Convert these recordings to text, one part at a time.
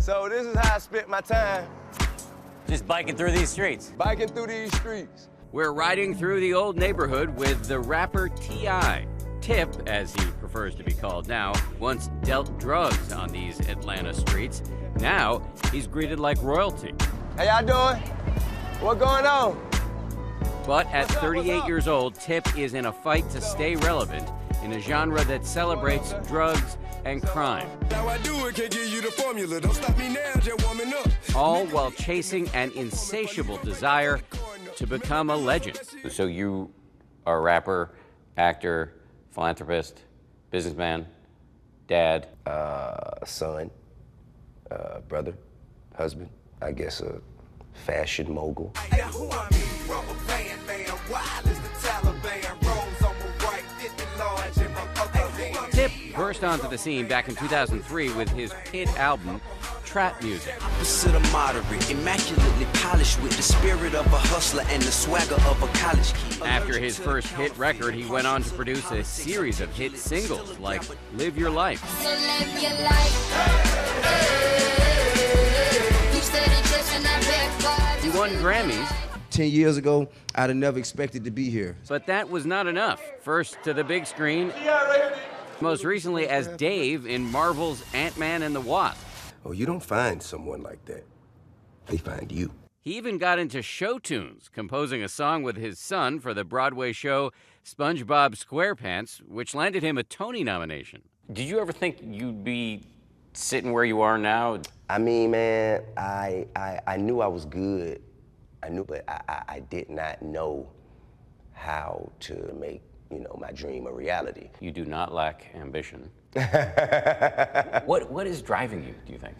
So this is how I spent my time. Just biking through these streets. Biking through these streets. We're riding through the old neighborhood with the rapper T.I. Tip, as he prefers to be called now, once dealt drugs on these Atlanta streets. Now, he's greeted like royalty. How y'all doing? What going on? But at 38 years old, Tip is in a fight to stay relevant in a genre that celebrates drugs and crime. Now I do it, can't give you the formula. Don't stop me now, just warming up. All while chasing an insatiable desire to become a legend. So you are a rapper, actor, philanthropist, businessman, dad. Son, brother, husband, I guess a fashion mogul. Tip burst onto the scene back in 2003 with his hit album, Trap Music. Opposite of moderate, immaculately polished with the spirit of a hustler and the swagger of a college kid. After his first hit record, he went on to produce a series of hit singles like Live Your Life. So live your life. You steady dressing that He won Grammys, 10 years ago, I'd have never expected to be here. but that was not enough. First to the big screen, most recently as Dave in Marvel's Ant-Man and the Wasp. Oh, you don't find someone like that. They find you. He even got into show tunes, composing a song with his son for the Broadway show SpongeBob SquarePants, which landed him a Tony nomination. Did you ever think you'd be sitting where you are now? I mean, man, I knew I was good. I knew, but I did not know how to make, my dream a reality. You do not lack ambition. What is driving you, do you think?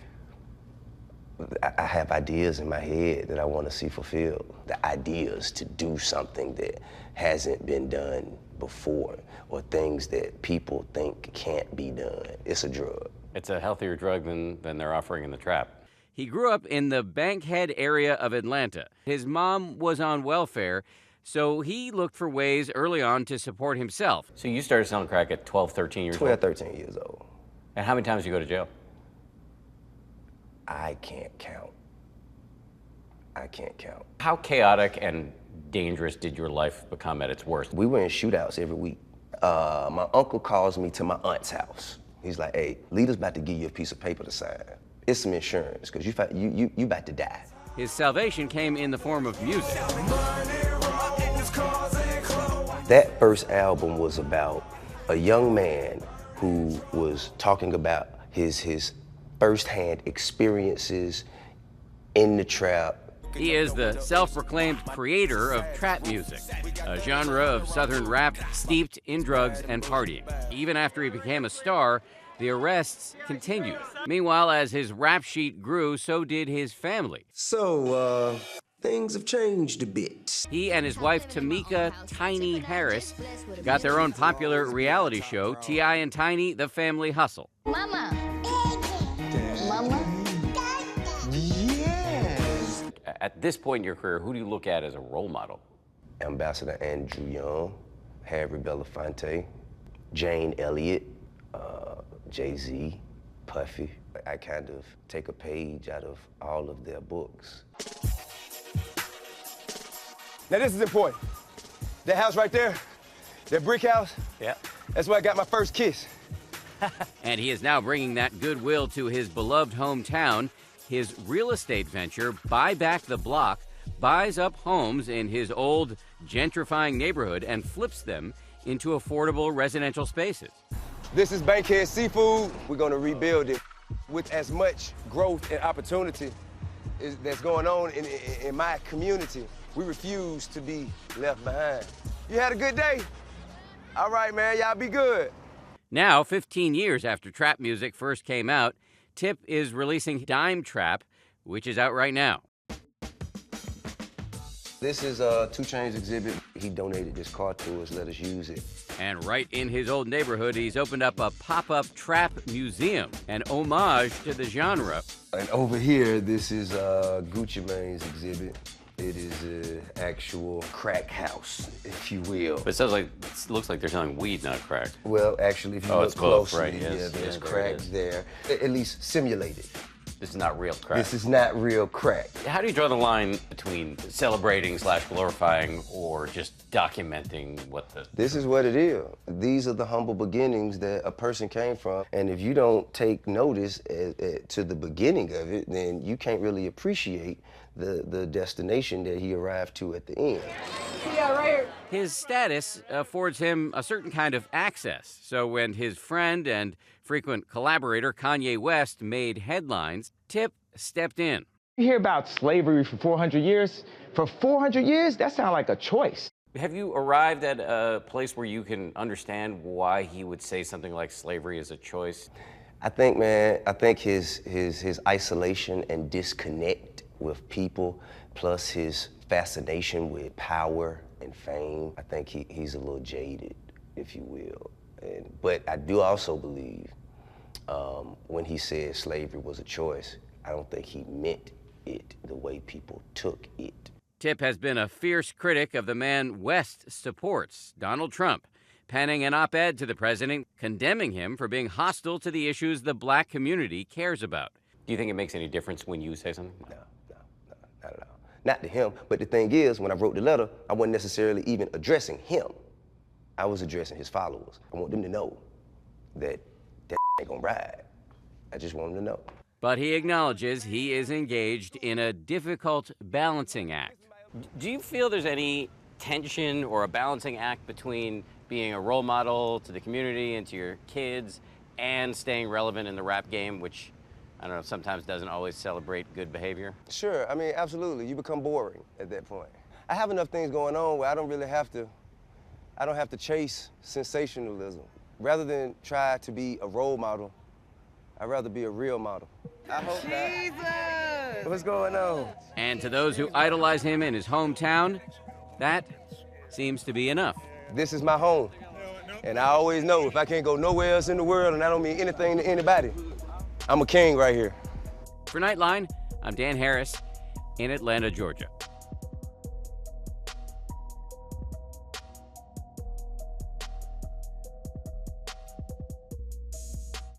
I have ideas in my head that I want to see fulfilled. The ideas to do something that hasn't been done before, or things that people think can't be done. It's a drug. It's a healthier drug than they're offering in the trap. He grew up in the Bankhead area of Atlanta. His mom was on welfare, so he looked for ways early on to support himself. So you started selling crack at 12, 13 years 12, old? 13 years old. And how many times did you go to jail? I can't count. I can't count. How chaotic and dangerous did your life become at its worst? We were in shootouts every week. My uncle calls me to my aunt's house. He's like, hey, leader's about to give you a piece of paper to sign. It's some insurance, because you about to die. His salvation came in the form of music. That first album was about a young man who was talking about his firsthand experiences in the trap. He is the self-proclaimed creator of trap music, a genre of Southern rap steeped in drugs and partying. Even after he became a star, the arrests continued. Meanwhile, as his rap sheet grew, so did his family. So, things have changed a bit. He and his wife, Tamika Tiny Harris, got their own popular reality show, T.I. and Tiny, The Family Hustle. Mama. Mama. Yes. At this point in your career, who do you look at as a role model? Ambassador Andrew Young, Harry Belafonte, Jane Elliott, Jay-Z, Puffy. I kind of take a page out of all of their books. Now this is important. That house right there, that brick house, Yeah. that's where I got my first kiss. And he is now bringing that goodwill to his beloved hometown. His real estate venture, Buy Back the Block, buys up homes in his old gentrifying neighborhood and flips them into affordable residential spaces. This is Bankhead Seafood. We're gonna rebuild it with as much growth and opportunity that's going on in my community. We refuse to be left behind. You had a good day? All right, man, y'all be good. Now, 15 years after trap music first came out, Tip is releasing Dime Trap, which is out right now. This is a 2 Chainz exhibit. He donated this car to us, let us use it. And right in his old neighborhood, he's opened up a pop-up trap museum, an homage to the genre. And over here, this is Gucci Mane's exhibit. It is an actual crack house, if you will. But it looks like they're selling weed, not crack. Well, actually, if you Oh, look it's both, closely, right, yes. there's Yeah, there crack it is. there, at least simulated. This is not real crack. This is not real crack. How do you draw the line between celebrating / glorifying or just documenting what the... This is what it is. These are the humble beginnings that a person came from. And if you don't take notice to the beginning of it, then you can't really appreciate the destination that he arrived to at the end. Yeah, right here. His status affords him a certain kind of access. So when his friend and frequent collaborator Kanye West made headlines, Tip stepped in. You hear about slavery for 400 years. For 400 years, that sounds like a choice. Have you arrived at a place where you can understand why he would say something like slavery is a choice? I think, man, his isolation and disconnect with people, plus his fascination with power and fame, I think he's a little jaded, if you will. But I do also believe when he said slavery was a choice, I don't think he meant it the way people took it. Tip has been a fierce critic of the man West supports, Donald Trump, penning an op-ed to the president condemning him for being hostile to the issues the black community cares about. Do you think it makes any difference when you say something? No, not at all. Not to him, but the thing is, when I wrote the letter, I wasn't necessarily even addressing him. I was addressing his followers. I want them to know that ain't gonna ride. I just want them to know. But he acknowledges he is engaged in a difficult balancing act. Do you feel there's any tension or a balancing act between being a role model to the community and to your kids and staying relevant in the rap game, which, I don't know, sometimes doesn't always celebrate good behavior? Sure, I mean, absolutely. You become boring at that point. I have enough things going on where I don't have to chase sensationalism. Rather than try to be a role model, I'd rather be a real model. I hope not. What's going on? And to those who idolize him in his hometown, that seems to be enough. This is my home. And I always know if I can't go nowhere else in the world and I don't mean anything to anybody, I'm a king right here. For Nightline, I'm Dan Harris in Atlanta, Georgia.